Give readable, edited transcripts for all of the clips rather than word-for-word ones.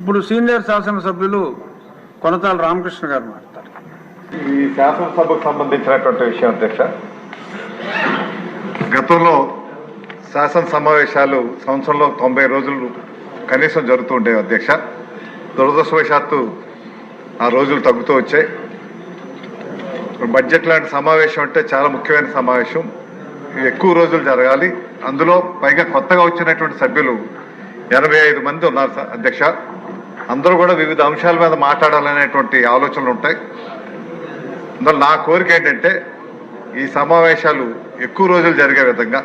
ఇప్పుడు సీనియర్ శాసనసభ్యులు కొనతాల రామకృష్ణ గారు మాట్లాడతారు. ఈ శాసనసభకు సంబంధించినటువంటి విషయం అధ్యక్ష, గతంలో శాసన సమావేశాలు సంవత్సరంలో 90 రోజులు కనీసం జరుగుతూ ఉండేవి అధ్యక్ష. దురదృష్టవశాత్తు ఆ రోజులు తగ్గుతూ వచ్చాయి. బడ్జెట్ లాంటి సమావేశం అంటే చాలా ముఖ్యమైన సమావేశం, ఎక్కువ రోజులు జరగాలి. అందులో పైగా కొత్తగా వచ్చినటువంటి సభ్యులు 85 మంది ఉన్నారు అధ్యక్ష. అందరూ కూడా వివిధ అంశాల మీద మాట్లాడాలనేటువంటి ఆలోచనలు ఉంటాయి. అందులో నా కోరిక ఏంటంటే ఈ సమావేశాలు ఎక్కువ రోజులు జరిగే విధంగా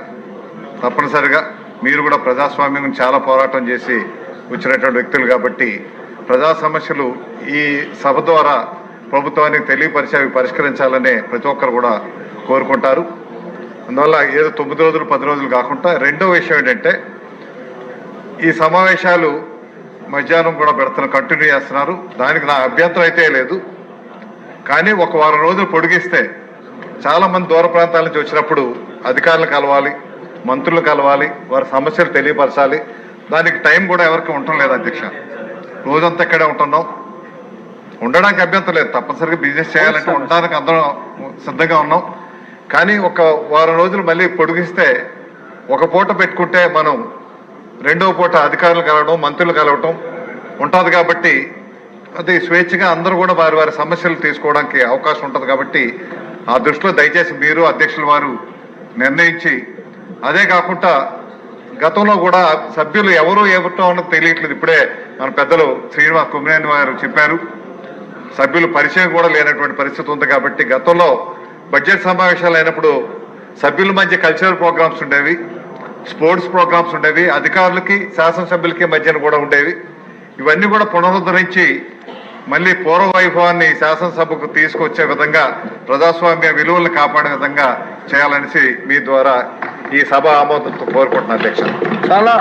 తప్పనిసరిగా, మీరు కూడా ప్రజాస్వామ్యం గురించి చాలా పోరాటం చేసి వచ్చినటువంటి వ్యక్తులు కాబట్టి ప్రజా సమస్యలు ఈ సభ ద్వారా ప్రభుత్వానికి తెలియపరిచి అవి పరిష్కరించాలనే ప్రతి ఒక్కరు కూడా కోరుకుంటారు. అందువల్ల ఏదో 9 రోజులు 10 రోజులు కాకుండా, రెండో విషయం ఏంటంటే ఈ సమావేశాలు మధ్యాహ్నం కూడా కంటిన్యూ చేస్తున్నారు. దానికి నా అభ్యంతరం అయితే లేదు. కానీ ఒక వారం రోజులు పొడిగిస్తే చాలామంది దూర ప్రాంతాల నుంచి వచ్చినప్పుడు అధికారులు కలవాలి, మంత్రులు కలవాలి, వారి సమస్యలు తెలియపరచాలి. దానికి టైం కూడా ఎవరికి ఉండటం లేదు అధ్యక్ష. రోజంతా ఇక్కడే ఉంటున్నాం, ఉండడానికి అభ్యంతరం లేదు. తప్పనిసరిగా బిజినెస్ చేయాలంటే ఉండడానికి అందరం సిద్ధంగా ఉన్నాం. కానీ ఒక వారం రోజులు మళ్ళీ పొడిగిస్తే ఒక పూట పెట్టుకుంటే మనం రెండవ పూట అధికారులు కలవడం, మంత్రులు కలవటం ఉంటుంది. కాబట్టి అది స్వేచ్ఛగా అందరూ కూడా వారి వారి సమస్యలు తీసుకోవడానికి అవకాశం ఉంటుంది. కాబట్టి ఆ దృష్టిలో దయచేసి మీరు అధ్యక్షుల వారు నిర్ణయించి, అదే కాకుండా గతంలో కూడా సభ్యులు ఎవరు ఎవరితో ఉన్నది తెలియట్లేదు. ఇప్పుడే మన పెద్దలు శ్రీనివాస్ కుమ్మరేని వారు చెప్పారు, సభ్యులు పరిచయం కూడా లేనటువంటి పరిస్థితి ఉంది. కాబట్టి గతంలో బడ్జెట్ సమావేశాలు అయినప్పుడు సభ్యుల మధ్య కల్చరల్ ప్రోగ్రామ్స్ ఉండేవి, స్పోర్ట్స్ ప్రోగ్రామ్స్ ఉండేవి, అధికారులకి శాసనసభ్యులకి మధ్యన కూడా ఉండేవి. ఇవన్నీ కూడా పునరుద్ధరించి మళ్ళీ పూర్వ వైభవాన్ని శాసనసభకు తీసుకొచ్చే విధంగా, ప్రజాస్వామ్య విలువలను కాపాడే విధంగా చేయాలనేసి మీ ద్వారా ఈ సభ ఆమోదంతో కోరుకుంటున్నాను అధ్యక్ష. చాలా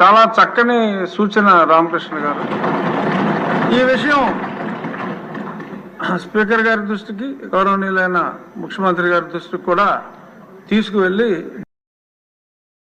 చాలా చక్కని సూచన రామకృష్ణ గారు. ఈ విషయం స్పీకర్ గారి దృష్టికి, గౌరవనీయులైన ముఖ్యమంత్రి గారి దృష్టికి కూడా తీసుకువెళ్ళి